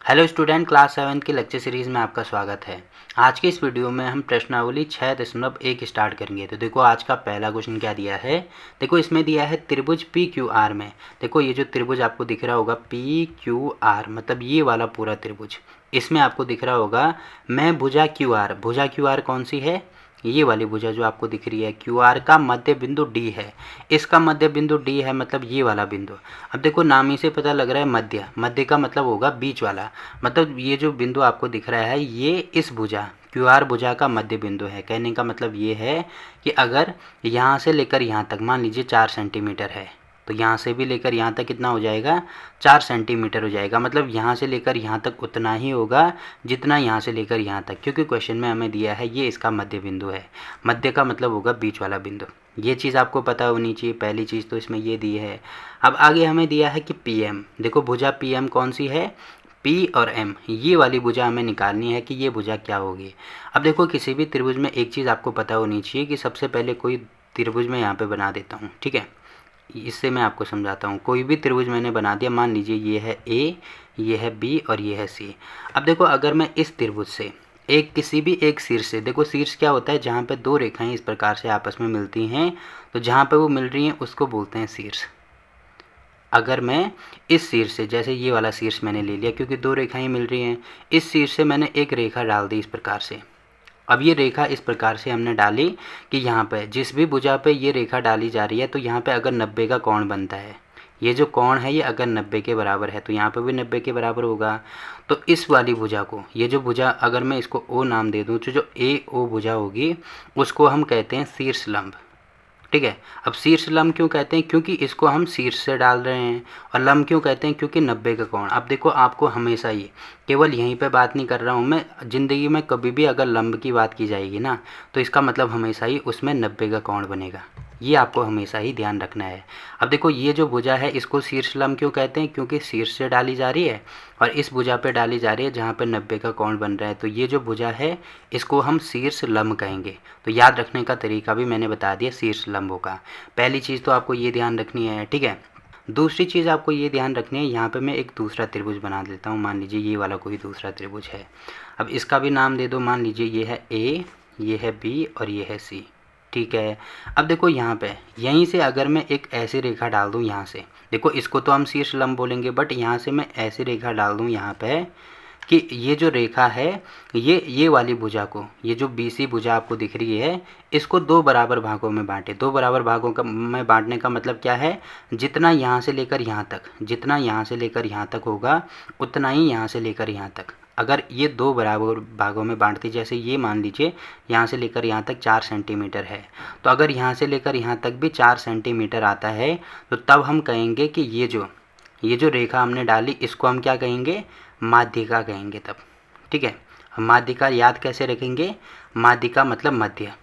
Hello student, class 7 की lecture series में आपका स्वागत है। आज के इस वीडियो में हम प्रश्नावली 6.1 स्टार्ट करेंगे। तो देखो आज का पहला क्वेश्चन क्या दिया है। देखो इसमें दिया है त्रिभुज पी क्यू आर में। देखो ये जो त्रिभुज आपको दिख रहा होगा पी क्यू आर, मतलब ये वाला पूरा त्रिभुज, इसमें आपको दिख रहा होगा मैं भुजा क्यू आर कौन सी है, ये वाली भुजा जो आपको दिख रही है क्यू आर का मध्य बिंदु डी है। इसका मध्य बिंदु डी है, मतलब ये वाला बिंदु। अब देखो नाम ही से पता लग रहा है मध्य का मतलब होगा बीच वाला। मतलब ये जो बिंदु आपको दिख रहा है ये इस भुजा क्यू आर भुजा का मध्य बिंदु है। कहने का मतलब ये है कि अगर यहाँ से लेकर यहाँ तक मान लीजिए 4 सेंटीमीटर है, तो यहाँ से भी लेकर यहाँ तक कितना हो जाएगा, 4 सेंटीमीटर हो जाएगा। मतलब यहाँ से लेकर यहाँ तक उतना ही होगा जितना यहाँ से लेकर यहाँ तक, क्योंकि क्वेश्चन में हमें दिया है ये इसका मध्य बिंदु है। मध्य का मतलब होगा बीच वाला बिंदु। ये चीज़ आपको पता होनी चाहिए, पहली चीज़ तो इसमें ये दी है। अब आगे हमें दिया है कि पी एम। देखो भुजा पी एम कौन सी है, पी और एम, ये वाली भुजा हमें निकालनी है कि ये भुजा क्या होगी। अब देखो किसी भी त्रिभुज में एक चीज़ आपको पता होनी चाहिए कि सबसे पहले कोई त्रिभुज मैं यहाँ पे बना देता हूँ, ठीक है। इससे मैं आपको समझाता हूँ। कोई भी त्रिभुज मैंने बना दिया, मान लीजिए ये है ए, ये है बी और ये है सी। अब देखो अगर मैं इस त्रिभुज से एक किसी भी एक शीर्ष से, देखो शीर्ष क्या होता है, जहाँ पे दो रेखाएं इस प्रकार से आपस में मिलती हैं, तो जहाँ पे वो मिल रही हैं उसको बोलते हैं शीर्ष। अगर मैं इस शीर्ष से, जैसे ये वाला शीर्ष मैंने ले लिया क्योंकि दो रेखाएं मिल रही हैं, इस शीर्ष से मैंने एक रेखा डाल दी इस प्रकार से। अब ये रेखा इस प्रकार से हमने डाली कि यहाँ पे जिस भी भुजा पे ये रेखा डाली जा रही है, तो यहाँ पे अगर 90 का कोण बनता है, ये जो कोण है ये अगर 90 के बराबर है, तो यहाँ पे भी 90 के बराबर होगा। तो इस वाली भुजा को, ये जो भुजा अगर मैं इसको ओ नाम दे दूँ, तो जो ए ओ भुजा होगी उसको हम कहते हैं शीर्ष लंब, ठीक है। अब शीर्ष लंब क्यों कहते हैं, क्योंकि इसको हम शीर्ष से डाल रहे हैं। और लंब क्यों कहते हैं, क्योंकि 90 का कोण। अब देखो आपको हमेशा ही, केवल यहीं पे बात नहीं कर रहा हूँ मैं, ज़िंदगी में कभी भी अगर लंब की बात की जाएगी ना, तो इसका मतलब हमेशा ही उसमें 90 का कोण बनेगा। ये आपको हमेशा ही ध्यान रखना है। अब देखो ये जो भुजा है इसको शीर्ष लंब क्यों कहते हैं, क्योंकि शीर्ष से डाली जा रही है और इस भुजा पे डाली जा रही है जहाँ पे 90 का कोण बन रहा है। तो ये जो भुजा है इसको हम शीर्ष लंब कहेंगे। तो याद रखने का तरीका भी मैंने बता दिया शीर्ष लंबों का। पहली चीज़ तो आपको ये ध्यान रखनी है, ठीक है। दूसरी चीज़ आपको ये ध्यान रखनी है, यहाँ पे मैं एक दूसरा त्रिभुज बना देता हूँ। मान लीजिए ये वाला कोई दूसरा त्रिभुज है। अब इसका भी नाम दे दो, मान लीजिए ये है ए, ये है बी और ये है सी, ठीक है। अब देखो यहाँ पे यहीं से अगर मैं एक ऐसी रेखा डाल दूँ यहाँ से, देखो इसको तो हम शीर्ष लंब बोलेंगे, बट यहाँ से मैं ऐसी रेखा डाल दूँ यहाँ पे कि ये जो रेखा है ये वाली भुजा को, ये जो बीसी भुजा आपको दिख रही है, इसको दो बराबर भागों में बांटे। दो बराबर भागों का में बांटने का मतलब क्या है, जितना यहाँ से लेकर यहाँ तक, जितना यहाँ से लेकर यहाँ तक होगा उतना ही यहाँ से लेकर यहाँ तक। अगर ये दो बराबर भागों में बांटती, जैसे ये मान लीजिए यहाँ से लेकर यहाँ तक 4 सेंटीमीटर है, तो अगर यहाँ से लेकर यहाँ तक भी 4 सेंटीमीटर आता है, तो तब हम कहेंगे कि ये जो रेखा हमने डाली इसको हम क्या कहेंगे, माध्यिका कहेंगे तब, ठीक है। हम माध्यिका याद कैसे रखेंगे, माध्यिका मतलब मध्य,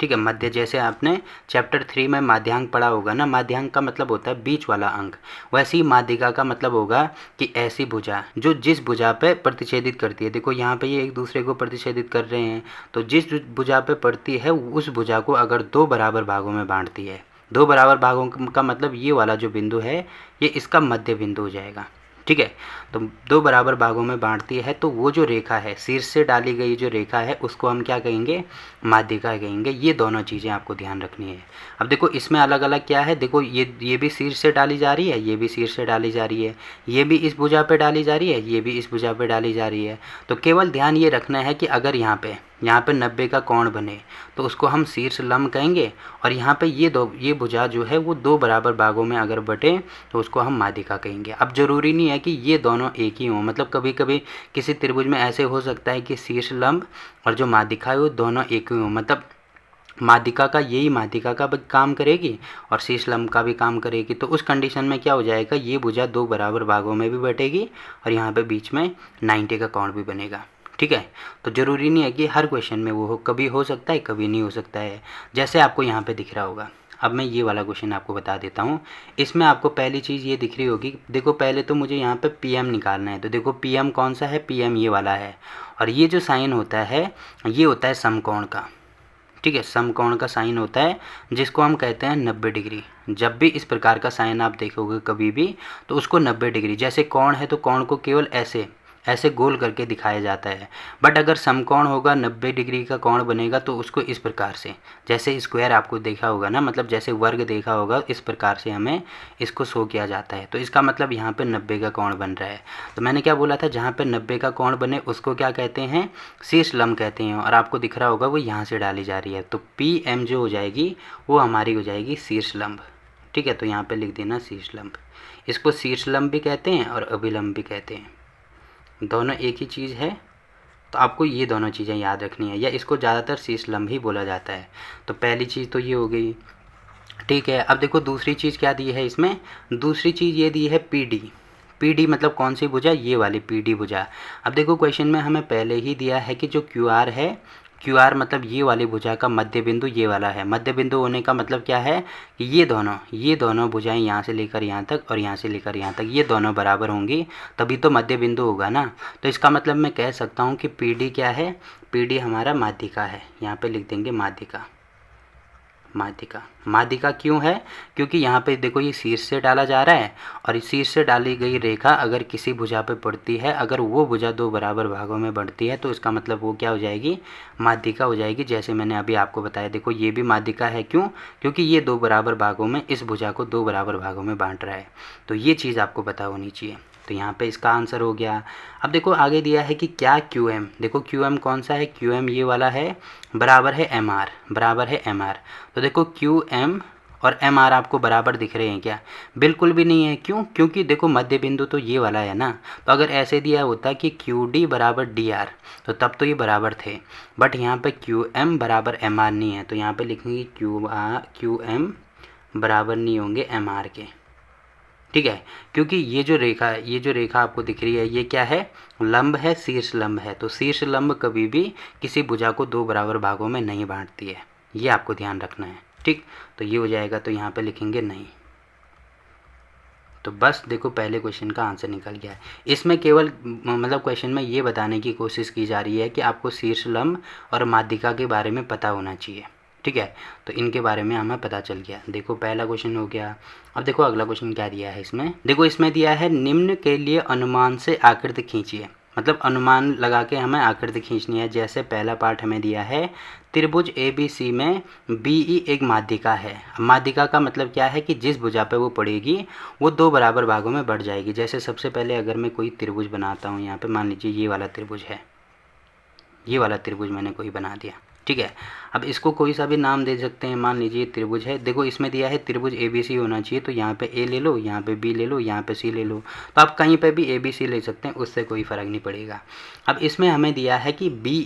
ठीक है। मध्य जैसे आपने चैप्टर 3 में माध्यांक पढ़ा होगा ना, माध्यांक का मतलब होता है बीच वाला अंक। वैसे ही माध्यिका का मतलब होगा कि ऐसी भुजा जो जिस भुजा पे प्रतिच्छेदित करती है। देखो यहाँ पे ये एक दूसरे को प्रतिच्छेदित कर रहे हैं, तो जिस भुजा पे पड़ती है उस भुजा को अगर दो बराबर भागों में बांटती है, दो बराबर भागों का मतलब ये वाला जो बिंदु है ये इसका मध्य बिंदु हो जाएगा, ठीक है। तो दो बराबर भागों में बांटती है, तो वो जो रेखा है शीर्ष से डाली गई जो रेखा है उसको हम क्या कहेंगे, माध्यिका कहेंगे। ये दोनों चीज़ें आपको ध्यान रखनी है। अब देखो इसमें अलग अलग क्या है, देखो ये भी शीर्ष से डाली जा रही है, ये भी शीर्ष से डाली जा रही है, ये भी इस भुजा पे डाली जा रही है, ये भी इस भुजा पे डाली जा रही है। तो केवल ध्यान ये रखना है कि अगर यहाँ पे 90 का कोण बने तो उसको हम शीर्ष लंब कहेंगे, और यहाँ पे ये भुजा जो है वो दो बराबर भागों में अगर बटे तो उसको हम माध्यिका कहेंगे। अब जरूरी नहीं है कि ये दोनों एक ही हों, मतलब कभी कभी किसी त्रिभुज में ऐसे हो सकता है कि शीर्ष लंब और जो माध्यिका है वो दोनों एक ही हों, मतलब माध्यिका का भी काम करेगी और शीर्ष लंब का भी काम करेगी। तो उस कंडीशन में क्या हो जाएगा, ये भुजा दो बराबर भागों में भी बटेगी और यहाँ पे बीच में 90 का कोण भी बनेगा, ठीक है। तो ज़रूरी नहीं है कि हर क्वेश्चन में वो हो, कभी हो सकता है कभी नहीं हो सकता है, जैसे आपको यहाँ पे दिख रहा होगा। अब मैं ये वाला क्वेश्चन आपको बता देता हूँ। इसमें आपको पहली चीज़ ये दिख रही होगी, देखो पहले तो मुझे यहाँ पे पीएम निकालना है। तो देखो पीएम कौन सा है, पीएम ये वाला है, और ये जो साइन होता है ये होता है समकोण का, ठीक है, समकोण का साइन होता है जिसको हम कहते हैं 90 डिग्री। जब भी इस प्रकार का साइन आप देखोगे कभी भी तो उसको 90 डिग्री, जैसे कोण है तो कोण को केवल ऐसे ऐसे गोल करके दिखाया जाता है, बट अगर समकोण होगा 90 डिग्री का कोण बनेगा तो उसको इस प्रकार से, जैसे स्क्वायर आपको देखा होगा ना, मतलब जैसे वर्ग देखा होगा, इस प्रकार से हमें इसको शो किया जाता है। तो इसका मतलब यहाँ पे 90 का कोण बन रहा है। तो मैंने क्या बोला था, जहाँ पे 90 का कोण बने उसको क्या कहते हैं, शीर्ष लंब कहते हैं, और आपको दिख रहा होगा वो यहाँ से डाली जा रही है। तो पी एम जो हो जाएगी वो हमारी हो जाएगी शीर्ष लंब। ठीक है, तो यहाँ पे लिख देना शीर्ष लंब। इसको शीर्ष लंब भी कहते हैं और अभिलंब भी कहते हैं, दोनों एक ही चीज़ है। तो आपको ये दोनों चीज़ें याद रखनी है, या इसको ज़्यादातर शीर्ष लंब ही बोला जाता है। तो पहली चीज़ तो ये हो गई। ठीक है, अब देखो दूसरी चीज़ क्या दी है इसमें, दूसरी चीज़ ये दी है पी डी। पी डी मतलब कौन सी भुजा, ये वाली पी डी भुजा। अब देखो क्वेश्चन में हमें पहले ही दिया है कि जो क्यू आर है, क्यू आर मतलब ये वाली भुजा का मध्य बिंदु ये वाला है। मध्य बिंदु होने का मतलब क्या है कि ये दोनों भुजाएं यहाँ से लेकर यहाँ तक और यहाँ से लेकर यहाँ तक ये दोनों बराबर होंगी, तभी तो मध्य बिंदु होगा ना। तो इसका मतलब मैं कह सकता हूँ कि पी डी क्या है, पी डी हमारा माध्यिका है। यहाँ पे लिख देंगे माध्यिका। माध्यिका, माध्यिका क्यों है, क्योंकि यहाँ पे देखो ये शीर्ष से डाला जा रहा है, और इस शीर्ष से डाली गई रेखा अगर किसी भुजा पे पड़ती है, अगर वो भुजा दो बराबर भागों में बढ़ती है तो इसका मतलब वो क्या हो जाएगी, माध्यिका हो जाएगी। जैसे मैंने अभी आपको बताया, देखो ये भी माध्यिका है, क्यों, क्योंकि ये दो बराबर भागों में, इस भुजा को दो बराबर भागों में बांट रहा है। तो ये चीज़ आपको पता होनी चाहिए। तो यहाँ पे इसका आंसर हो गया। अब देखो आगे दिया है कि क्या क्यू एम, देखो क्यू एम कौन सा है, क्यू एम ये वाला है, बराबर है एम आर, बराबर है एम आर। तो देखो क्यू एम और एम आर आपको बराबर दिख रहे हैं क्या, बिल्कुल भी नहीं है। क्यों, क्योंकि देखो मध्य बिंदु तो ये वाला है ना। तो अगर ऐसे दिया होता कि क्यू डी बराबर डी आर तो तब तो ये बराबर थे, बट यहाँ पे क्यू एम बराबर एम आर नहीं है। तो यहाँ पे लिखेंगे क्यू एम बराबर नहीं होंगे एम आर के। ठीक है, क्योंकि ये जो रेखा आपको दिख रही है ये क्या है, लंब है, शीर्ष लंब है। तो शीर्ष लंब कभी भी किसी भुजा को दो बराबर भागों में नहीं बांटती है, ये आपको ध्यान रखना है। ठीक, तो ये हो जाएगा, तो यहाँ पे लिखेंगे नहीं। तो बस देखो पहले क्वेश्चन का आंसर निकल गया है। इसमें केवल मतलब क्वेश्चन में ये बताने की कोशिश की जा रही है कि आपको शीर्ष लंब और माध्यिका के बारे में पता होना चाहिए। ठीक है, तो इनके बारे में हमें पता चल गया। देखो पहला क्वेश्चन हो गया। अब देखो अगला क्वेश्चन क्या दिया है इसमें, देखो इसमें दिया है निम्न के लिए अनुमान से आकृति खींचिए। मतलब अनुमान लगा के हमें आकृति खींचनी है। जैसे पहला पार्ट हमें दिया है त्रिभुज ए बी सी में बी ई एक माध्यिका है। माध्यिका का मतलब क्या है कि जिस भुजा पे वो पड़ेगी वो दो बराबर भागों में बढ़ जाएगी। जैसे सबसे पहले अगर मैं कोई त्रिभुज बनाता हूँ, यहाँ पे मान लीजिए ये वाला त्रिभुज है, ये वाला त्रिभुज मैंने कोई बना दिया। ठीक है, अब इसको कोई सा भी नाम दे सकते हैं। मान लीजिए त्रिभुज है, देखो इसमें दिया है त्रिभुज ए बी सी होना चाहिए, तो यहाँ पे ए ले लो, यहाँ पे बी ले लो, यहाँ पे सी ले लो। तो आप कहीं पे भी ए बी सी ले सकते हैं, उससे कोई फ़र्क नहीं पड़ेगा। अब इसमें हमें दिया है कि बी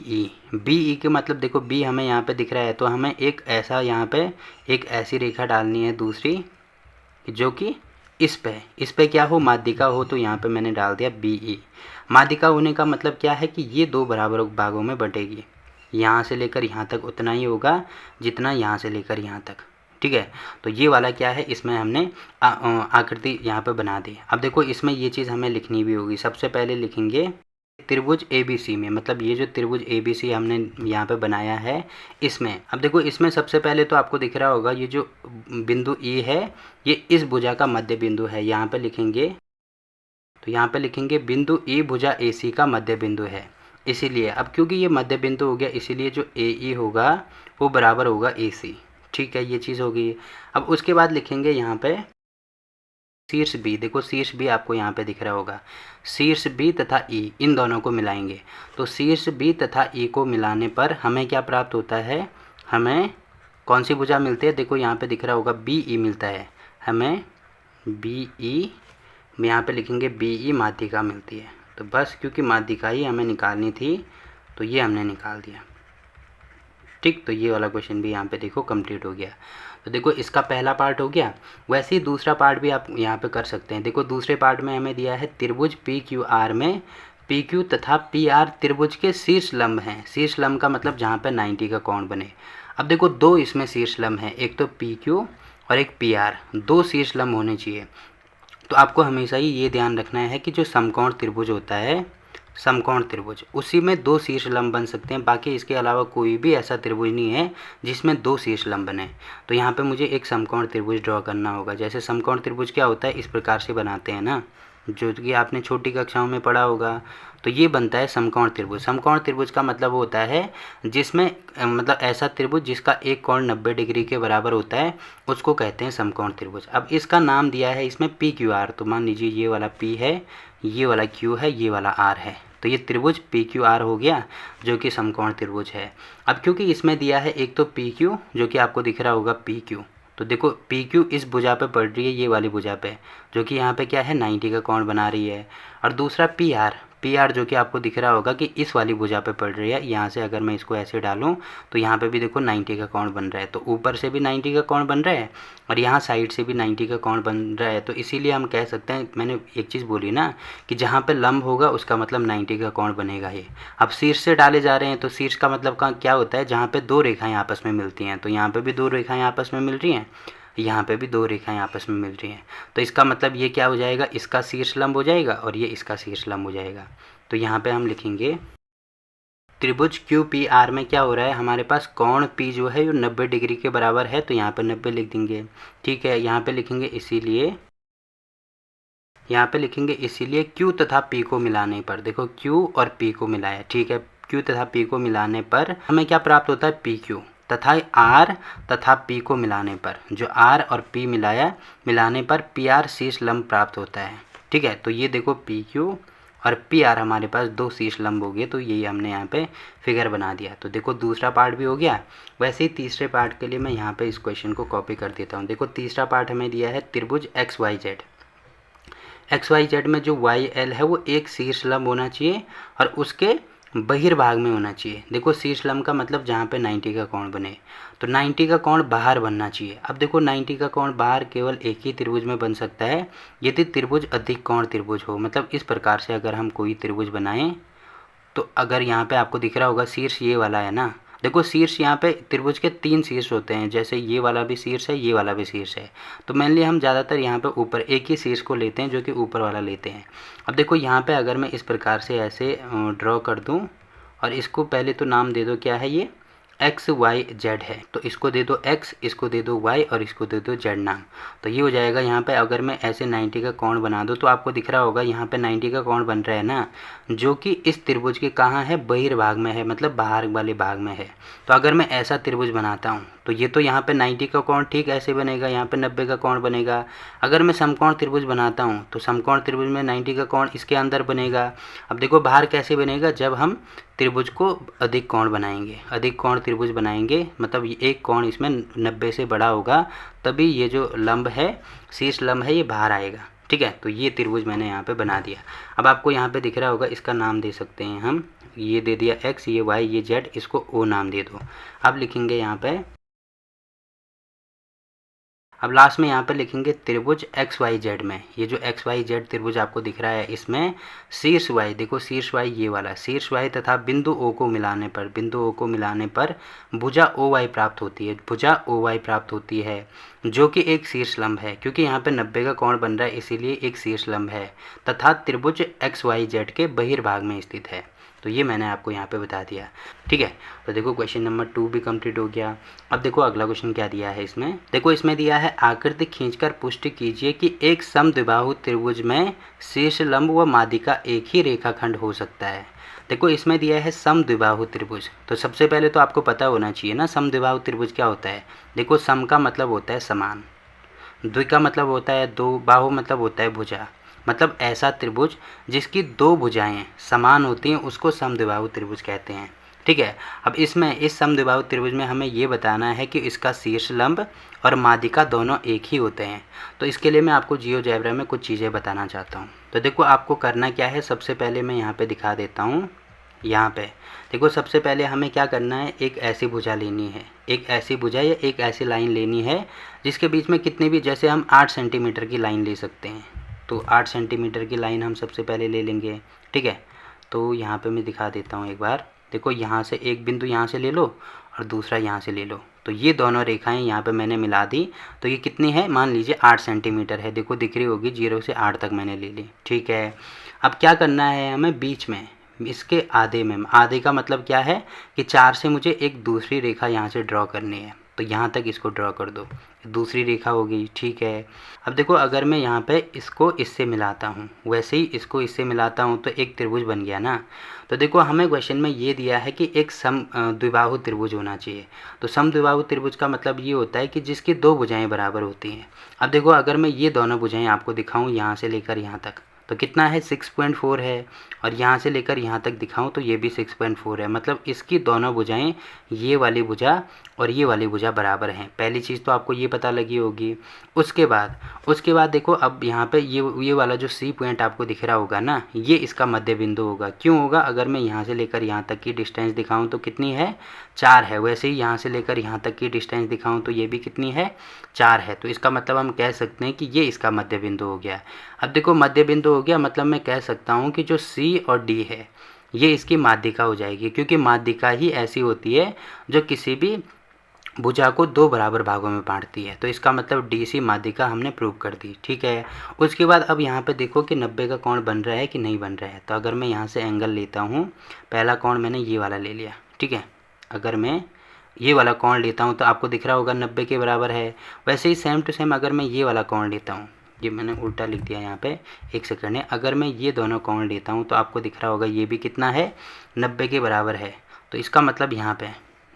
ई के मतलब देखो बी हमें यहाँ पे दिख रहा है, तो हमें एक ऐसा यहाँ पे एक ऐसी रेखा डालनी है दूसरी जो कि इस पे क्या हो, माध्यिका हो। तो यहाँ पे मैंने डाल दिया बी ई। माध्यिका होने का मतलब क्या है कि ये दो बराबर भागों में बटेगी। यहाँ से लेकर यहाँ तक उतना ही होगा जितना यहाँ से लेकर यहाँ तक। ठीक है, तो ये वाला क्या है, इसमें हमने आकृति यहाँ पे बना दी। अब देखो इसमें ये चीज़ हमें लिखनी भी होगी। सबसे पहले लिखेंगे त्रिभुज ए बी सी में, मतलब ये जो त्रिभुज ए बी सी हमने यहाँ पे बनाया है इसमें। अब देखो इसमें सबसे पहले तो आपको दिख रहा होगा ये जो बिंदु ई है ये इस भुजा का मध्य बिंदु है। यहाँ पे लिखेंगे, तो यहाँ पे लिखेंगे बिंदु ई भुजा ए सी का मध्य बिंदु है। इसीलिए अब क्योंकि ये मध्य बिंदु हो गया, इसीलिए जो ए ई होगा वो बराबर होगा ए सी। ठीक है, ये चीज़ होगी। अब उसके बाद लिखेंगे यहाँ पे शीर्ष बी। देखो शीर्ष बी आपको यहाँ पे दिख रहा होगा, शीर्ष बी तथा ई इन दोनों को मिलाएंगे। तो शीर्ष बी तथा ई को मिलाने पर हमें क्या प्राप्त होता है, हमें कौन सी भुजा मिलती है, देखो यहाँ पे दिख रहा होगा बी ई मिलता है हमें, बी ई यहाँ पे लिखेंगे बी ई माध्यिका मिलती है। तो बस क्योंकि माध्यिका ही हमें निकालनी थी तो ये हमने निकाल दिया। ठीक, तो ये वाला क्वेश्चन भी यहाँ पे देखो कंप्लीट हो गया। तो देखो इसका पहला पार्ट हो गया। वैसे ही दूसरा पार्ट भी आप यहाँ पे कर सकते हैं। देखो दूसरे पार्ट में हमें दिया है त्रिभुज पी क्यू आर में पी क्यू तथा पी आर त्रिभुज के शीर्ष लंब हैं। शीर्ष लंब का मतलब जहाँ पे 90 का कोण बने। अब देखो दो इसमें शीर्ष लंब हैं, एक तो पी क्यू और एक पी आर, दो शीर्ष लंब होने चाहिए। तो आपको हमेशा ही ये ध्यान रखना है कि जो समकोण त्रिभुज होता है, समकोण त्रिभुज, उसी में 2 शीर्ष लंब बन सकते हैं, बाकी इसके अलावा कोई भी ऐसा त्रिभुज नहीं है जिसमें 2 शीर्ष लंब बने। तो यहाँ पे मुझे एक समकोण त्रिभुज ड्रॉ करना होगा। जैसे समकोण त्रिभुज क्या होता है, इस प्रकार से बनाते हैं ना, जो कि आपने छोटी कक्षाओं में पढ़ा होगा। तो ये बनता है समकोण त्रिभुज। समकोण त्रिभुज का मतलब होता है जिसमें मतलब ऐसा त्रिभुज जिसका एक कोण 90 डिग्री के बराबर होता है, उसको कहते हैं समकोण त्रिभुज। अब इसका नाम दिया है इसमें पी क्यू आर। तो मान लीजिए ये वाला पी है, ये वाला क्यू है, ये वाला आर है। तो ये त्रिभुज पी क्यू आर हो गया, जो कि समकोण त्रिभुज है। अब क्योंकि इसमें दिया है एक तो पी क्यू, जो कि आपको दिख रहा होगा पी क्यू, तो देखो पी क्यू इस भुजा पे पड़ रही है, ये वाली भुजा पे, जो कि यहाँ पे क्या है 90 का कोण बना रही है। और दूसरा पी आर जो कि आपको दिख रहा होगा कि इस वाली भुजा पे पड़ रही है। यहाँ से अगर मैं इसको ऐसे डालूँ तो यहाँ पे भी देखो 90 का कोण बन रहा है। तो ऊपर से भी 90 का कोण बन रहा है और यहाँ साइड से भी 90 का कोण बन रहा है। तो इसीलिए हम कह सकते हैं, मैंने एक चीज़ बोली ना कि जहाँ पे लंब होगा उसका मतलब 90 का कोण बनेगा ये। अब शीर्ष से डाले जा रहे हैं, तो शीर्ष का मतलब क्या होता है, जहाँ पे 2 रेखाएँ आपस में मिलती हैं। तो यहाँ पर भी 2 रेखाएँ आपस में मिल रही हैं, यहाँ पे भी 2 रेखाएं आपस में मिल रही हैं। तो इसका मतलब ये क्या हो जाएगा, इसका शीर्ष लंब हो जाएगा और ये इसका शीर्ष लंब हो जाएगा। तो यहाँ पे हम लिखेंगे त्रिभुज क्यू पी आर में क्या हो रहा है, हमारे पास कोण पी जो है ये 90 डिग्री के बराबर है। तो यहाँ पे 90 लिख देंगे, ठीक है। यहाँ पे लिखेंगे इसीलिए क्यू तथा पी को मिलाने पर, देखो क्यू और पी को मिलाया, ठीक है। क्यू तथा पी को मिलाने पर हमें क्या प्राप्त होता है, पी क्यू तथा आर तथा पी को मिलाने पर, जो आर और पी मिलाने पर पी आर शीर्ष लंब प्राप्त होता है, ठीक है। तो ये देखो पी क्यू और पी आर हमारे पास 2 शीर्ष लंब हो गए। तो यही हमने यहाँ पे फिगर बना दिया। तो देखो दूसरा पार्ट भी हो गया। वैसे ही तीसरे पार्ट के लिए मैं यहाँ पे इस क्वेश्चन को कॉपी कर देता हूँ। देखो तीसरा पार्ट हमें दिया है त्रिभुज एक्स वाई जेड में जो वाई एल है वो एक शीर्ष लंब होना चाहिए और उसके बहिर्भाग में होना चाहिए। देखो शीर्ष लंब का मतलब जहाँ पे 90 का कोण बने, तो 90 का कोण बाहर बनना चाहिए। अब देखो 90 का कोण बाहर केवल एक ही त्रिभुज में बन सकता है यदि त्रिभुज अधिक कोण त्रिभुज हो। मतलब इस प्रकार से अगर हम कोई त्रिभुज बनाएं, तो अगर यहाँ पे आपको दिख रहा होगा शीर्ष ये वाला है ना, देखो शीर्ष यहाँ पे त्रिभुज के 3 शीर्ष होते हैं, जैसे ये वाला भी शीर्ष है, ये वाला भी शीर्ष है। तो मेनली हम ज़्यादातर यहाँ पे ऊपर एक ही शीर्ष को लेते हैं, जो कि ऊपर वाला लेते हैं। अब देखो यहाँ पे अगर मैं इस प्रकार से ऐसे ड्रॉ कर दूँ और इसको पहले तो नाम दे दो, क्या है ये एक्स वाई जेड है, तो इसको दे दो एक्स, इसको दे दो वाई और इसको दे दो जेड नाम। तो ये हो जाएगा। यहाँ पे अगर मैं ऐसे 90 का कोण बना दूँ तो आपको दिख रहा होगा यहाँ पे 90 का कोण बन रहा है ना, जो कि इस त्रिभुज के कहाँ है, बहिर्भाग में है, मतलब बाहर वाले भाग में है। तो अगर मैं ऐसा त्रिभुज बनाता हूँ तो ये तो यहाँ पे 90 का कोण ठीक ऐसे बनेगा, यहाँ पे 90 का कोण बनेगा। अगर मैं समकोण त्रिभुज बनाता हूँ तो समकोण त्रिभुज में 90 का कोण इसके अंदर बनेगा। अब देखो बाहर कैसे बनेगा, जब हम त्रिभुज को अधिक कोण बनाएंगे, अधिक कोण त्रिभुज बनाएंगे, मतलब एक कोण इसमें 90 से बड़ा होगा, तभी ये जो लंब है, शीर्ष लंब है, ये बाहर आएगा, ठीक है। तो ये त्रिभुज मैंने यहाँ पे बना दिया। अब आपको यहाँ पे दिख रहा होगा, इसका नाम दे सकते हैं हम, ये दे दिया एक्स, ये वाई, ये जेड, इसको ओ नाम दे दो। अब लिखेंगे यहाँ पे, अब लास्ट में यहाँ पे लिखेंगे त्रिभुज एक्स वाई जेड में, ये जो एक्स वाई जेड त्रिभुज आपको दिख रहा है, इसमें शीर्ष वाई, देखो शीर्ष वाई ये वाला शीर्ष वाई तथा बिंदु ओ को मिलाने पर भुजा ओ वाई प्राप्त होती है, जो कि एक शीर्ष लंब है। क्योंकि यहाँ पे 90 का कोण बन रहा है, इसीलिए एक शीर्ष लंब है तथा त्रिभुज एक्स वाई जेड के बहिर्भाग में स्थित है। तो ये मैंने आपको यहाँ पे बता दिया, ठीक है। तो देखो क्वेश्चन नंबर 2 भी कंप्लीट हो गया। अब देखो अगला क्वेश्चन क्या दिया है इसमें, देखो इसमें दिया है आकृति खींचकर पुष्टि कीजिए कि एक समद्विबाहु त्रिभुज में शीर्ष लंब व माध्यिका एक ही रेखाखंड हो सकता है। देखो इसमें दिया है समद्विबाहु त्रिभुज, तो सबसे पहले तो आपको पता होना चाहिए ना समद्विबाहु त्रिभुज क्या होता है। देखो सम का मतलब होता है समान, द्वि का मतलब होता है 2, बाहु मतलब होता है भुजा, मतलब ऐसा त्रिभुज जिसकी 2 भुजाएं समान होती हैं उसको समद्विबाहु त्रिभुज कहते हैं, ठीक है। अब इसमें इस समद्विबाहु त्रिभुज में हमें ये बताना है कि इसका शीर्ष लंब और माध्यिका दोनों एक ही होते हैं। तो इसके लिए मैं आपको जियोजेब्रा में कुछ चीज़ें बताना चाहता हूँ। तो देखो आपको करना क्या है, सबसे पहले मैं यहाँ पे दिखा देता हूँ। यहाँ पे देखो सबसे पहले हमें क्या करना है, एक ऐसी भुजा लेनी है, एक ऐसी भुजा या एक ऐसी लाइन लेनी है जिसके बीच में कितने भी, जैसे हम 8 सेंटीमीटर की लाइन ले सकते हैं, तो 8 सेंटीमीटर की लाइन हम सबसे पहले ले लेंगे, ठीक है। तो यहाँ पे मैं दिखा देता हूँ एक बार। देखो यहाँ से एक बिंदु यहाँ से ले लो और दूसरा यहाँ से ले लो, तो ये दोनों रेखाएं यहाँ पे मैंने मिला दी। तो ये कितनी है, मान लीजिए 8 सेंटीमीटर है, देखो दिख रही होगी, 0 से 8 तक मैंने ले ली, ठीक है। अब क्या करना है हमें, इसके आधे में, आधे का मतलब क्या है कि 4 से मुझे एक दूसरी रेखा यहाँ से ड्रॉ करनी है, तो यहाँ तक इसको ड्रॉ कर दो, दूसरी रेखा हो गई, ठीक है। अब देखो अगर मैं यहाँ पे इसको इससे मिलाता हूँ, वैसे ही इसको इससे मिलाता हूँ तो एक त्रिभुज बन गया ना। तो देखो हमें क्वेश्चन में ये दिया है कि एक द्विबाहु त्रिभुज होना चाहिए। तो समद्विबाहु त्रिभुज का मतलब ये होता है कि जिसकी दो भुजाएं बराबर होती हैं। अब देखो अगर मैं ये दोनों भुजाएं आपको दिखाऊँ यहाँ से लेकर यहाँ तक, तो कितना है 6.4 है, और यहाँ से लेकर यहाँ तक दिखाऊँ तो ये भी 6.4 है, मतलब इसकी दोनों भुजाएं, ये वाली भुजा और ये वाली भुजा बराबर हैं। पहली चीज़ तो आपको ये पता लगी होगी। उसके बाद देखो अब यहाँ पे ये वाला जो सी पॉइंट आपको दिख रहा होगा ना, ये इसका मध्य बिंदु होगा। क्यों होगा? अगर मैं यहाँ से लेकर यहाँ तक की डिस्टेंस दिखाऊँ तो कितनी है, 4 है। वैसे ही यहाँ से लेकर यहाँ तक की डिस्टेंस दिखाऊँ तो ये भी कितनी है, 4 है। तो इसका मतलब हम कह सकते हैं कि ये इसका मध्य बिंदु हो गया। अब देखो मध्य बिंदु हो गया, मतलब मैं कह सकता हूँ कि जो सी और डी है ये इसकी माध्यिका हो जाएगी, क्योंकि माध्यिका ही ऐसी होती है जो किसी भी भुजा को दो बराबर भागों में बांटती है। तो इसका मतलब डी सी माध्यिका हमने प्रूव कर दी, ठीक है। उसके बाद अब यहाँ पे देखो कि 90 का कोण बन रहा है कि नहीं बन रहा है। तो अगर मैं यहाँ से एंगल लेता हूँ, पहला कोण मैंने ये वाला ले लिया, ठीक है। अगर मैं ये वाला कोण लेता हूँ तो आपको दिख रहा होगा 90 के बराबर है। वैसे ही सेम टू सेम अगर मैं ये वाला कोण लेता हूँ, ये मैंने उल्टा लिख दिया यहाँ पे, एक सेकंड है। अगर मैं ये दोनों कोण लेता हूँ तो आपको दिख रहा होगा ये भी कितना है, 90 के बराबर है। तो इसका मतलब यहाँ पे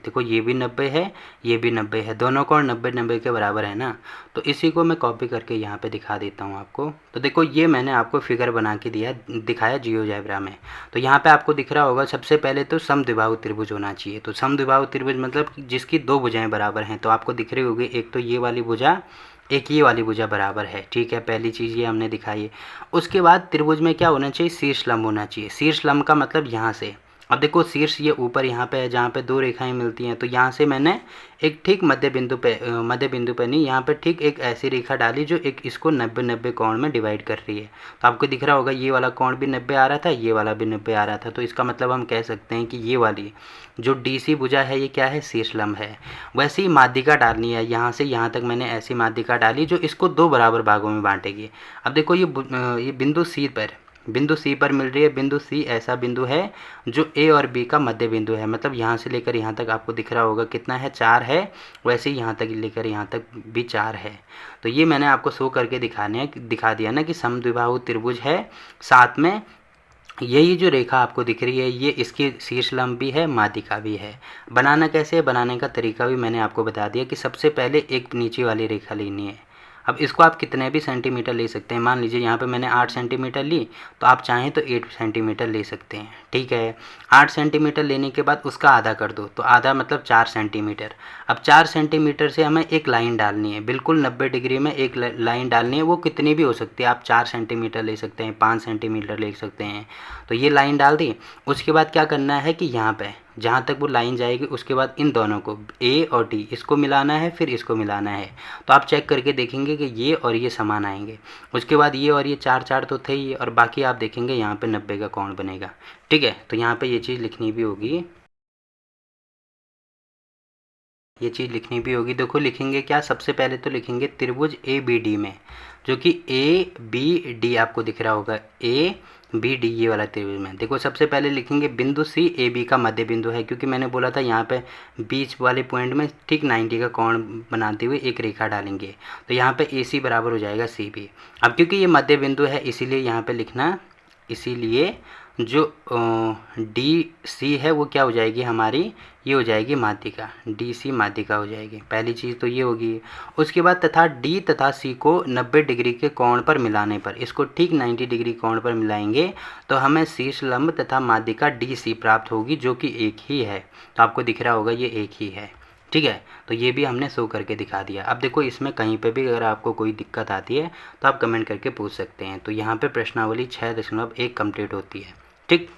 देखो ये भी 90 है, ये भी 90 है, दोनों कोण 90-90 के बराबर है ना। तो इसी को मैं कॉपी करके यहाँ पे दिखा देता हूँ आपको। तो देखो ये मैंने आपको फिगर बना के दिखाया जियोजेब्रा में। तो यहाँ पे आपको दिख रहा होगा सबसे पहले तो समद्विबाहु त्रिभुज होना चाहिए। तो समद्विबाहु त्रिभुज मतलब जिसकी दो भुजाएं बराबर हैं। तो आपको दिख रही होगी एक तो ये वाली भुजा, एक ये वाली भुजा बराबर है, ठीक है। पहली चीज़ ये हमने दिखाई है। उसके बाद त्रिभुज में क्या होना चाहिए, शीर्ष लंब होना चाहिए। शीर्ष लंब का मतलब यहाँ से, अब देखो शीर्ष ये ऊपर यहाँ पे है जहाँ पे दो रेखाएं मिलती हैं। तो यहाँ से मैंने एक ठीक मध्य बिंदु पे नहीं, यहाँ पे ठीक एक ऐसी रेखा डाली जो एक इसको 90-90 कोण में डिवाइड कर रही है। तो आपको दिख रहा होगा ये वाला कोण भी 90 आ रहा था, ये वाला भी 90 आ रहा था। तो इसका मतलब हम कह सकते हैं कि ये वाली जो डीसी भुजा है ये क्या है, शीर्ष लंब है। वैसे ही माध्यिका डालनी है, यहाँ से यहाँ तक मैंने ऐसी माध्यिका डाली जो इसको दो बराबर भागों में बांटेगी। अब देखो ये बिंदु सी पर मिल रही है। बिंदु सी ऐसा बिंदु है जो ए और बी का मध्य बिंदु है। मतलब यहाँ से लेकर यहाँ तक आपको दिख रहा होगा कितना है, 4 है। वैसे ही यहाँ तक लेकर यहाँ तक भी 4 है। तो ये मैंने आपको शो करके दिखा दिया ना कि समद्विबाहु त्रिभुज है। साथ में यही जो रेखा आपको दिख रही है ये इसकी शीर्ष लंब भी है, माध्यिका भी है। बनाना कैसे है, बनाने का तरीका भी मैंने आपको बता दिया कि सबसे पहले एक नीचे वाली रेखा लेनी है। अब इसको आप कितने भी सेंटीमीटर ले सकते हैं। मान लीजिए यहाँ पे मैंने 8 सेंटीमीटर ली, तो आप चाहें तो 8 सेंटीमीटर ले सकते हैं, ठीक है। 8 सेंटीमीटर लेने के बाद उसका आधा कर दो, तो आधा मतलब 4 सेंटीमीटर। अब 4 सेंटीमीटर से हमें एक लाइन डालनी है, बिल्कुल 90 डिग्री में एक लाइन डालनी है। वो कितनी भी हो सकती है, आप 4 सेंटीमीटर ले सकते हैं, 5 सेंटीमीटर ले सकते हैं। तो ये लाइन डाल दी। उसके बाद क्या करना है कि यहाँ पे जहाँ तक वो लाइन जाएगी उसके बाद इन दोनों को ए और डी इसको मिलाना है, फिर इसको मिलाना है। तो आप चेक करके देखेंगे कि ये और ये समान आएंगे। उसके बाद ये और ये 4-4 तो थे ही, और बाकी आप देखेंगे यहाँ पे 90 का कोण बनेगा, ठीक है। तो यहाँ पे ये चीज़ लिखनी भी होगी, देखो लिखेंगे क्या, सबसे पहले तो लिखेंगे त्रिभुज ए बी डी में, जो कि ए बी डी आपको दिख रहा होगा, ए बी डी ये वाला त्रिभुज में। देखो सबसे पहले लिखेंगे बिंदु सी ए बी का मध्य बिंदु है, क्योंकि मैंने बोला था यहाँ पे बीच वाले पॉइंट में ठीक 90 का कोण बनाते हुए एक रेखा डालेंगे। तो यहाँ पे ए सी बराबर हो जाएगा सी बी। अब क्योंकि ये मध्य बिंदु है इसीलिए यहाँ पे लिखना, इसीलिए जो डी सी है वो क्या हो जाएगी हमारी, ये हो जाएगी माध्यिका, डी सी माध्यिका हो जाएगी। पहली चीज़ तो ये होगी। उसके बाद तथा डी तथा सी को 90 डिग्री के कोण पर मिलाने पर, इसको ठीक 90 डिग्री कोण पर मिलाएंगे तो हमें शीर्ष लंब तथा माध्यिका डी सी प्राप्त होगी, जो कि एक ही है। तो आपको दिख रहा होगा ये एक ही है, ठीक है। तो ये भी हमने शो करके दिखा दिया। अब देखो इसमें कहीं पे भी अगर आपको कोई दिक्कत आती है तो आप कमेंट करके पूछ सकते हैं। तो यहाँ पे प्रश्नावली 6.1 कंप्लीट होती है, ठीक।